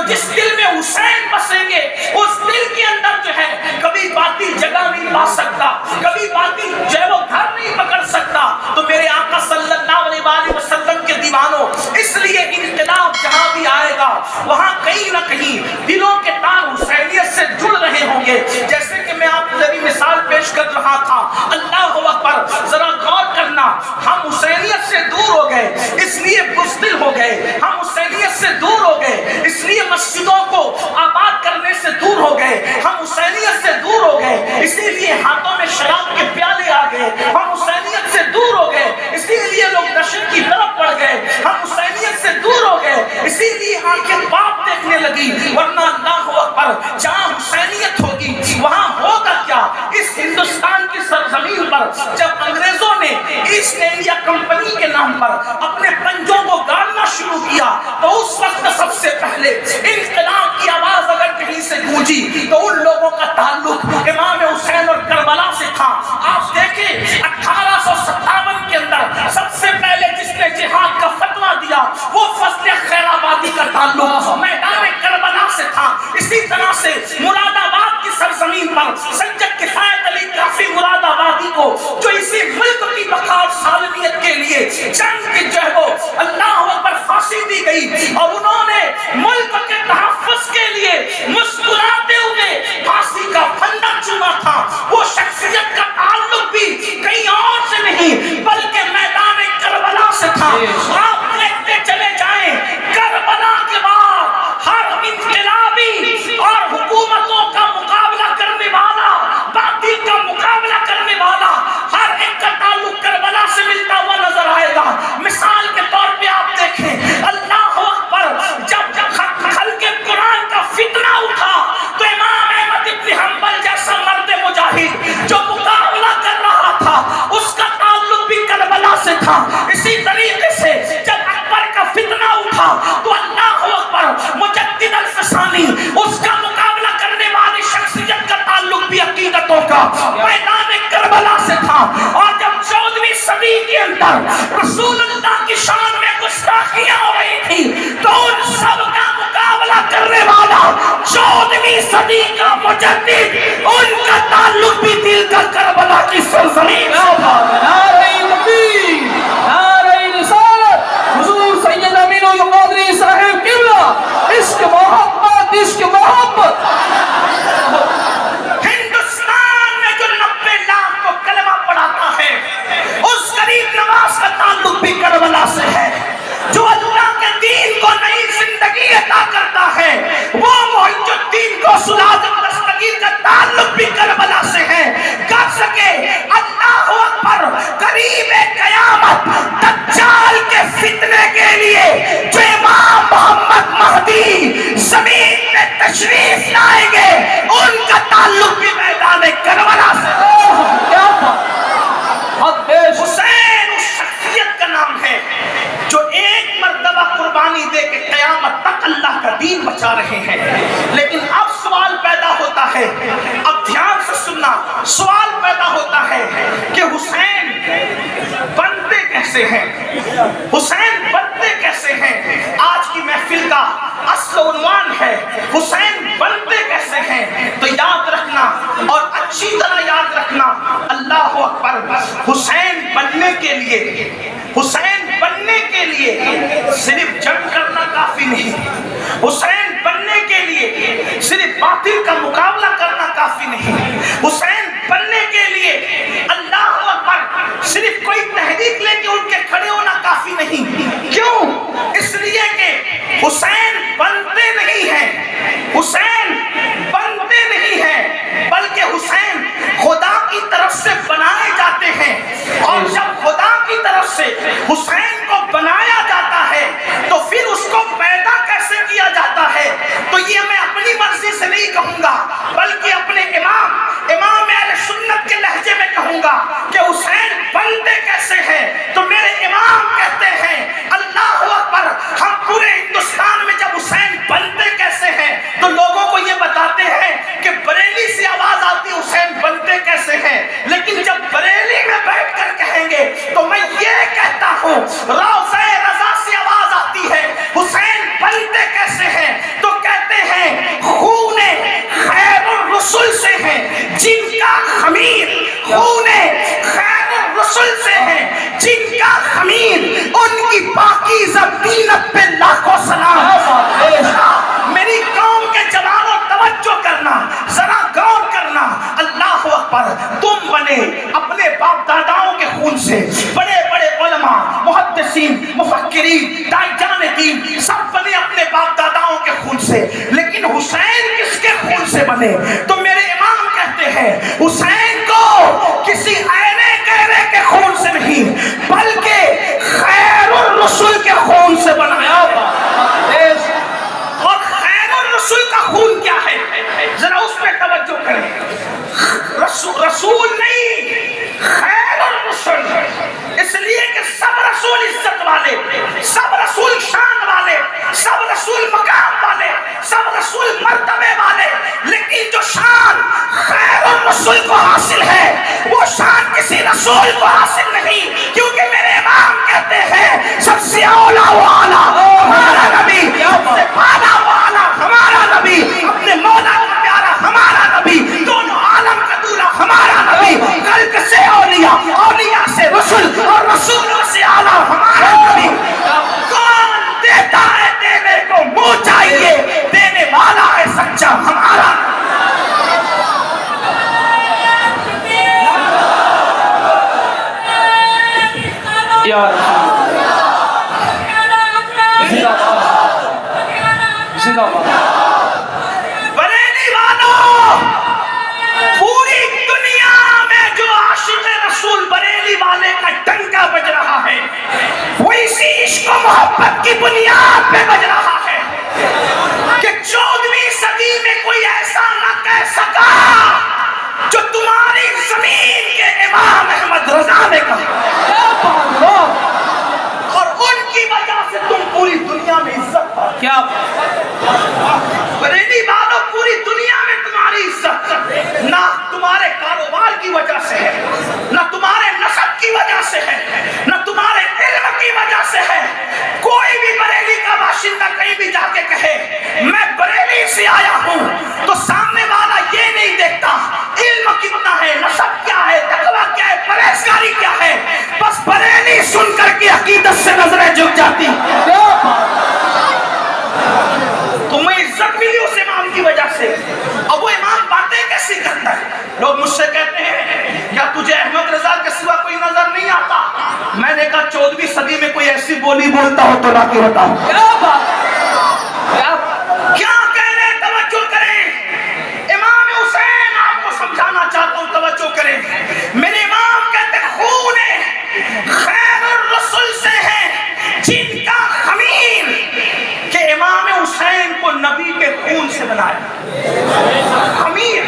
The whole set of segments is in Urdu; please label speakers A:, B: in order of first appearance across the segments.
A: جس دل میں حسین بسیں گے اس دل کے اندر جو ہے کبھی باطل جگہ نہیں پا سکتا، کبھی باطل جو ہے وہ گھر نہیں پکڑ سکتا۔ تو میرے آقا صلی اللہ علیہ وآلہ وسلم کے دیوانوں، اس لیے انقلاب جہاں بھی آئے گا وہاں کہیں نہ کہیں دلوں کے تار حسینیت سے جڑ رہے ہوں گے۔ جیسے کہ میں آپ کو ابھی مثال پیش کر رہا تھا، اللہ اکبر، ذرا غور کرنا، ہم حسینیت سے دور ہو گئے اس لیے بزدل ہو گئے، ہم حسینیت سے دور ہو گئے اس لیے مسجدوں کو آباد کرنے سے دور ہو گئے، ہم حسینیت سے دور ہو گئے اسی لیے ہاتھوں میں شراب کے پیالے آ گئے، ہم حسینیت سے دور ہو گئے اسی لیے لوگ نشے کی طرف بڑھ گئے، ہم حسینیت سے دور ہو گئے اسی لیے آنکھیں پاپ دیکھنے لگی۔ ورنہ اللہ اکبر، جہاں حسینیت ہوگی وہاں ہوگا کیا؟ اس ہندوستان کی سرزمین پر جب انگریزوں نے ایسٹ انڈیا کمپنی کے نام پر اپنے پنجوں کو گاڑنا شروع کیا تو اس وقت سب سے پہلے انقلاب کی آواز اگر کہیں سے گونجی تو ان لوگوں کا تعلق امام حسین اور کربلا سے تھا۔ آپ دیکھیں 1857 کے اندر سب سے پہلے جس نے جہاد کا فتویٰ دیا وہ فضل خیر آبادی کا تعلق میدان کربلا سے تھا۔ اسی طرح سے مراد آباد کی سرزمین پر سید کفایت علی کافی مراد آبادی کو جو اسی ملک کی بقا اور سالمیت کے لیے جنگ کی جو ہے وہ اللہ اکبر پھانسی دی گئی اور انہوں نے ملک کے تحفظ کے لیے مسکراتے ہوئے پھانسی کا پھندا چوما تھا۔ وہ شخصیت کا تعلق بھی کہیں اور سے نہیں بلکہ میدان کربلا سے تھا۔ آپ دیکھتے چلے جائیں کربلا کے بعد ہر انقلابی اور حکومتوں کا مقابلہ کرنے والا، باطل کا مقابلہ کرنے والا ہر ایک کا تعلق کربلا سے ملتا ہوا نظر آئے گا۔ مثال کے طور پہ آپ دیکھیں اللہ اکبر، جب خلق قرآن کا فتنہ اٹھا تو امام احمد ابن حنبل جیسا مرد مجاہد جو مقابلہ کر رہا تھا اس کا تعلق بھی کربلا سے تھا۔ اسی طریقے سے جب اکبر کا فتنہ اٹھا تو اللہ اکبر مجدد الفسانی اس کا مقابلہ کرنے والی شخصیت کا تعلق بھی عقیدتوں کا میدان کربلا سے تھا۔ اور جب 14ویں صدی کے اندر رسول اللہ کی شان میں گستاخیاں ہو رہی تھی تو ان سب کا مقابلہ کرنے والا 14ویں صدی کا مجدد ان کا تعلق بھی دل کا کربلا کی سرزمین سے تھا۔
B: نعرہ تکبیر، نعرہ رسالت، حضور سید امین القادری صاحب قبلہ، عشق محبت، عشق محبت۔
A: ہندوستان میں جو 90 لاکھ کو کلمہ پڑھاتا ہے اس غریب نواز کا تعلق بھی کربلا سے ہے۔ جو اللہ کے دین کو نئی زندگی عطا کرتا ہے وہ محی الدین کو سلازم دستگیر کا تعلق بھی کربلا سے ہے۔ کر سکے اللہ اکبر، قریب قیامت دجال کے فتنے کے لیے جو امام محمد مہدی زمین میں تشریف لائیں گے ان کا تعلق بھی میدان کربلا سے۔
B: کیا تھا؟
A: حسین اس شخصیت کا نام ہے جو ایک مرتبہ قربانی دے کے قیامت تک اللہ کا دین بچا رہے ہیں۔ لیکن اب سوال پیدا ہوتا ہے، اب دھیان سے سننا، سوال پیدا ہوتا ہے کہ حسین بنتے کیسے ہیں؟ حسین بنتے کیسے ہیں؟ آج کی محفل کا اصل عنوان ہے حسین بنتے کیسے ہیں۔ تو یاد رکھنا اور اچھی طرح یاد رکھنا، اللہ اکبر، حسین بننے کے لیے، حسین بننے کے لیے صرف جنگ کرنا کافی نہیں، حسین بننے کے لیے صرف باطل کا مقابلہ کرنا کافی نہیں، حسین بننے کے لیے اللہ اکبر صرف کوئی تحریک لے کے ان کے کھڑے ہونا کافی نہیں۔ کیوں؟ اس لیے کہ حسین بنتے نہیں ہیں، حسین بنتے نہیں ہیں بلکہ حسین خدا کی طرف سے بنائے جاتے ہیں۔ اور جب خدا کی طرف سے حسین کو بنایا جاتا ہے تو پھر اس کو پیدا کیسے کیا جاتا ہے؟ تو یہ میں اپنی مرضی سے نہیں کہوں گا بلکہ اپنے امام اہل سنت کے لہجے میں کہوں گا کہ حسین بنتے کیسے ہیں؟ تو میرے امام کہتے ہیں اللہ اکبر، ہم پورے ہندوستان میں جب حسین بنتے کیسے ہیں تو لوگوں کو یہ بتاتے ہیں کہ بریلی سے آواز آتی ہے حسین بنتے کیسے ہیں، لیکن جب بریلی میں بیٹھ کر کہیں گے تو میں یہ کہتا ہوں روضہ رضا سے آواز آتی ہے حسین بنتے کیسے ہیں تو کہتے کا خمیر خون خیر الرسل سے ہے، جن کا خمیر ان کی پاکیزہ دینت پہ لاکھوں سلام۔ میری قوم کے جوانوں توجہ کرنا، ذرا غور کرنا، اللہ اکبر، تم بنے اپنے باپ داداؤں کے خون سے، بڑے بڑے علماء، محدثین، مفکرین، داعیان دین سب بنے اپنے باپ داداؤں کے خون سے، لیکن حسین کس کے خون سے بنے؟ تو میرے امام کہتے ہیں حسین کو کسی اینے گہرے کے خون سے نہیں بلکہ خیر الرسل کے خون سے بنایا۔ اور خیر الرسل کا خون کیا ہے؟ ذرا اس پہ توجہ کریں۔ رسول نہیں، خیر الرسل، اس لیے کہ سب رسول عزت والے، سب رسول شان والے، سب رسول مقام والے، سب رسول مرتبے والے، لیکن جو شان خیر الرسل کو حاصل ہے وہ شان کسی رسول کو حاصل نہیں، کیونکہ میرے امام کہتے ہیں سب سے اولا والا ہمارا نبی، سب سے بالا والا ہمارا نبی، اپنے مولا کا پیارا ہمارا نبی، دونوں عالم کا دولہ ہمارا نبی، خلق سے اولیاء، اولیاء سے رسول اور رسولوں سے اعلیٰ ہمارا نبی۔ کون دیتا ہے دینے کو منہ چاہیے، دینے والا ہے سچا ہمارا۔
B: یا رسول زندہ باد، زندہ باد۔
A: بریلی والوں، پوری دنیا میں جو عاشق رسول بریلی والے کا ڈنکا بج رہا ہے وہ اسی عشق و محبت کی بنیاد پہ بج رہا ہے کہ 14ویں صدی میں کوئی ایسا نہ کہہ سکا جو تمہاری زمین کے امام احمد رضا نے کہا، اور ان کی وجہ سے تم پوری دنیا میں عزت پا۔
B: کیا
A: بریلی والوں، پوری دنیا میں تمہاری عزت نہ تمہارے کاروبار کی وجہ سے ہے، نہ تمہارے نسب کی وجہ سے ہے، نہ تمہارے علم کی وجہ سے ہے۔ کوئی بھی بریلی کا باشندہ کہیں بھی جا کے کہے میں بریلی سے آیا ہوں تو سامنے والا یہ نہیں دیکھتا علم کتنا ہے، نسب کیا ہے، تقویٰ کیا ہے، پرہیزگاری کیا ہے، بس بریلی سن کر کے عقیدت سے نظریں جھک جاتی۔ تمہیں عزت ملی اس امام کی وجہ سے، اب وہ امام باتیں کیسی کرتا ہے؟ لوگ مجھ سے کہتے ہیں کیا تجھے احمد رضا کے سوا کوئی نظر نہیں آتا؟ میں نے کہا 14ویں صدی میں کوئی ایسی بولی بولتا ہو تو لا کے بتاؤ۔ کیا کہہ رہے ہیں؟ توجہ کریں۔ امام حسین آپ کو سمجھانا چاہتا ہوں، توجہ کریں۔ میرے امام کہتے خون خیر الرسل سے ہے جن کا خمیر، کہ امام حسین کو نبی کے خون سے بنایا۔ خمیر،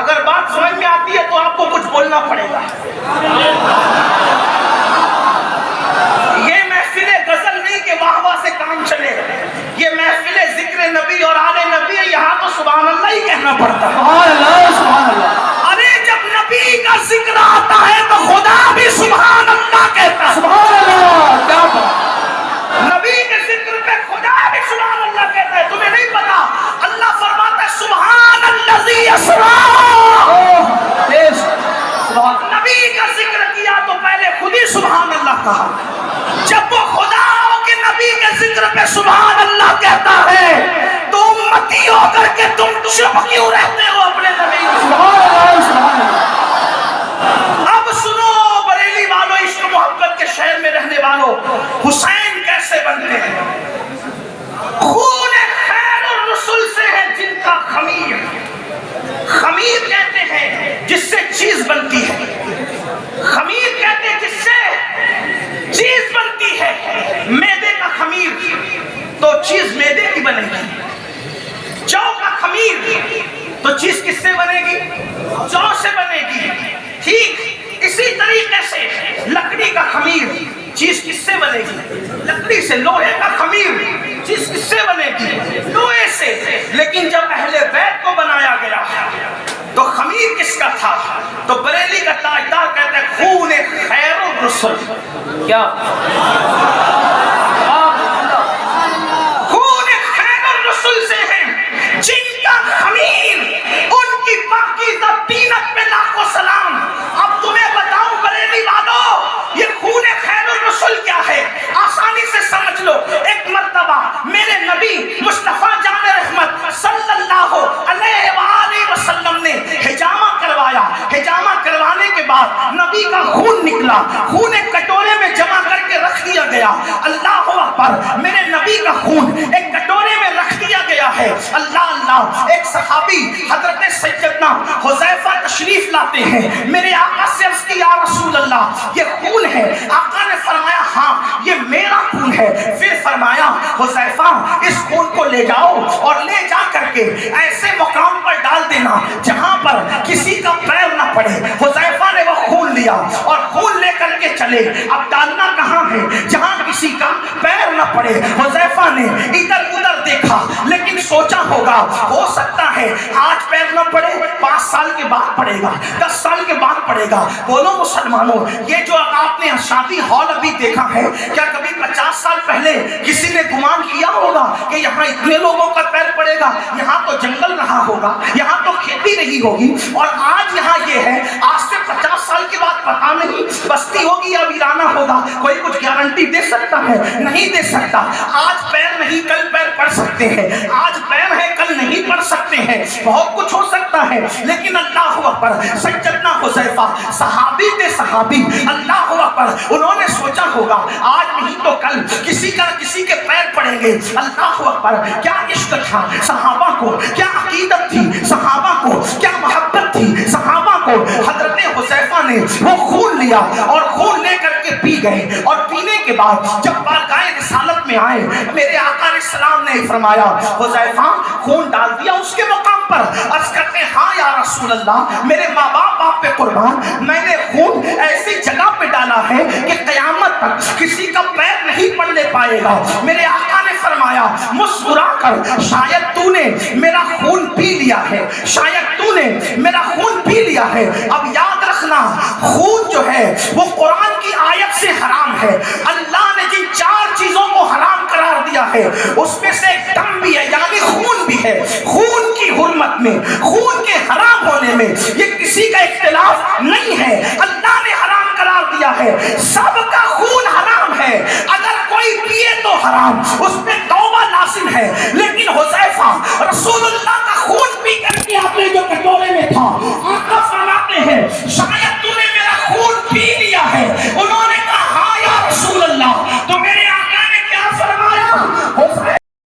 A: اگر بات سمجھ میں آتی ہے تو آپ کو کچھ بولنا پڑے گا۔ یہ محفل غزل نہیں کہ واہ واہ سے کام چلے، یہ محفل ذکر نبی اور آل نبی ہے، یہاں تو سبحان اللہ ہی کہنا پڑتا ہے۔
B: سبحان اللہ، سبحان اللہ۔
A: ارے جب نبی کا ذکر آتا ہے تو خدا بھی سبحان اللہ کہتا ہے۔
B: سبحان اللہ، کیا بات۔
A: نبی کے ذکر پہ خدا بھی سبحان اللہ کہتا ہے۔ تمہیں نہیں پتا اللہ فرماتا ہے سبحان الذی اسریٰ۔ نبی کا ذکر کیا تو پہلے خود ہی سبحان اللہ کہا۔ جب وہ خدا ہو کے نبی کے ذکر پہ سبحان اللہ کہتا ہے تو امتی ہو کر کے تم چپ کیوں رہتے ہو اپنے نبی کو؟
B: سبحان اللہ، سبحان اللہ۔
A: اب سنو بریلی والوں، عشق و محبت کے شہر میں رہنے والوں، حسین کیسے بنتے ہیں؟ خون خیر الرسل سے ہے جن کا خمیر۔ خمیر کہتے ہیں جس سے چیز بنتی ہے، خمیر کہتے ہیں جس سے چیز بنتی ہے۔ میدے کا خمیر تو چیز میدے کی بنے گی، جو کا خمیر تو چیز کس سے بنے گی؟ جو سے بنے گی۔ ٹھیک اسی طریقے سے لکڑی کا خمیر چیز کس سے بنے گی؟ لکڑی سے۔ لوہے کا خمیر چیز کس سے بنے گی؟ لوہے سے۔ لیکن جب اہل بیت کو بنایا گیا تو خمیر کس کا تھا؟ تو بریلی کا تاجدار کہتا ہے خون خیر الرسل۔
B: کیا
A: خون خیر الرسل سے ہے جن کا خمیر ان کی پاکیزہ دینت پہ نبی مصطفیٰ جان رحمت صلی اللہ علیہ وآلہ وسلم نے حجامہ کروایا. حجامہ کروانے کے بعد نبی کا خون نکلا. خون ایک کٹورے میں جمع کر کے رکھ دیا گیا. اللہ اکبر, میرے نبی کا خون ایک کٹورے میں رکھ دیا گیا ہے. اللہ اللہ. ایک صحابی حضرت سیدنا حذیفہ تشریف لاتے ہیں. میرے آقا سے عرض کی, یا رسول اللہ یہ خون ہے. آقا نے فرمایا ہاں یہ میرا خون ہے. پھر فرمایا حذیفہ اس خون کو لے جاؤ اور لے جا کر کے ایسے مقام پر ڈال دینا جہاں پر کسی کا پیر نہ پڑے. حذیفہ نے وہ خون لیا اور خون لے کر کے چلے. اب ڈالنا کہاں ہے جہاں کسی کا پیر نہ پڑے. حذیفہ نے ادھر ادھر دیکھا لیکن سوچا ہوگا ہو سکتا ہے آج پیر نہ پڑے, 5 سال کے بعد پڑے گا, 10 سال کے بعد پڑے گا. بولو مسلمانوں, یہ جو آپ نے شادی ہال ابھی دیکھا ہے, کیا کبھی 50 سال پہلے کسی نے گمان کیا ہوگا کہ یہاں اتنے لوگوں کا پیر پڑے گا؟ یہاں تو جنگل رہا ہوگا, یہاں تو کھیتی رہی ہوگی, اور آج یہاں یہ ہے. آج سے 50 سال کے بعد پتا نہیں بستی ہوگی یا ویرانہ ہوگا. کوئی کچھ گارنٹی دے سکتا ہے؟ نہیں دے سکتا. آج پیر نہیں کل پیر پڑ سکتے ہیں, آج پیر ہے کل نہیں پڑ سکتے ہیں. بہت کچھ ہو سکتا ہے, لیکن اللہ اکبر, سیدنا حذیفہ صحابی تھے, صحابی. اللہ اکبر, انہوں نے سوچا ہوگا آج نہیں تو کل کسی کا کسی کے پیر پڑیں گے. اللہ اکبر, کیا عشق تھا صحابہ کو, کیا عقیدت تھی صحابہ کو, کیا محبت تھی صحابہ کو. حضرت حذیفہ نے وہ خون لیا اور خون لے کر کے پی گئے. اور پینے کے بعد جب بارگاہ رسالت میں آئے, میرے آقا علیہ السلام نے فرمایا حذیفہ خون ڈال دیا اس کے مقام پر؟ عرض کرتے ہیں ہاں یا رسول اللہ, میرے ماں باپ آپ پہ قربان, میں نے خون ایسی جگہ پہ ڈالا ہے کہ قیامت تک کسی کا پیر نہیں پڑنے پائے گا. میرے آقا نے فرمایا مسکرا کر, شاید تو نے میرا خون پی لیا ہے, شاید تو نے میرا خون پی لیا ہے. اب یاد رکھنا, خون جو ہے وہ قرآن کی آیت سے حرام ہے. اللہ نے جن 4 چیزوں کو حرام قرار دیا ہے اس میں سے ایک دم بھی ہے, یعنی خون بھی ہے. خون کی حرمت میں, خون کے حرام ہونے میں یہ کسی کا اختلاف نہیں ہے. اللہ نے حرام قرار دیا ہے, سب کا خون حرام ہے. اگر کوئی پیے تو حرام, اس پہ توبہ لازم ہے.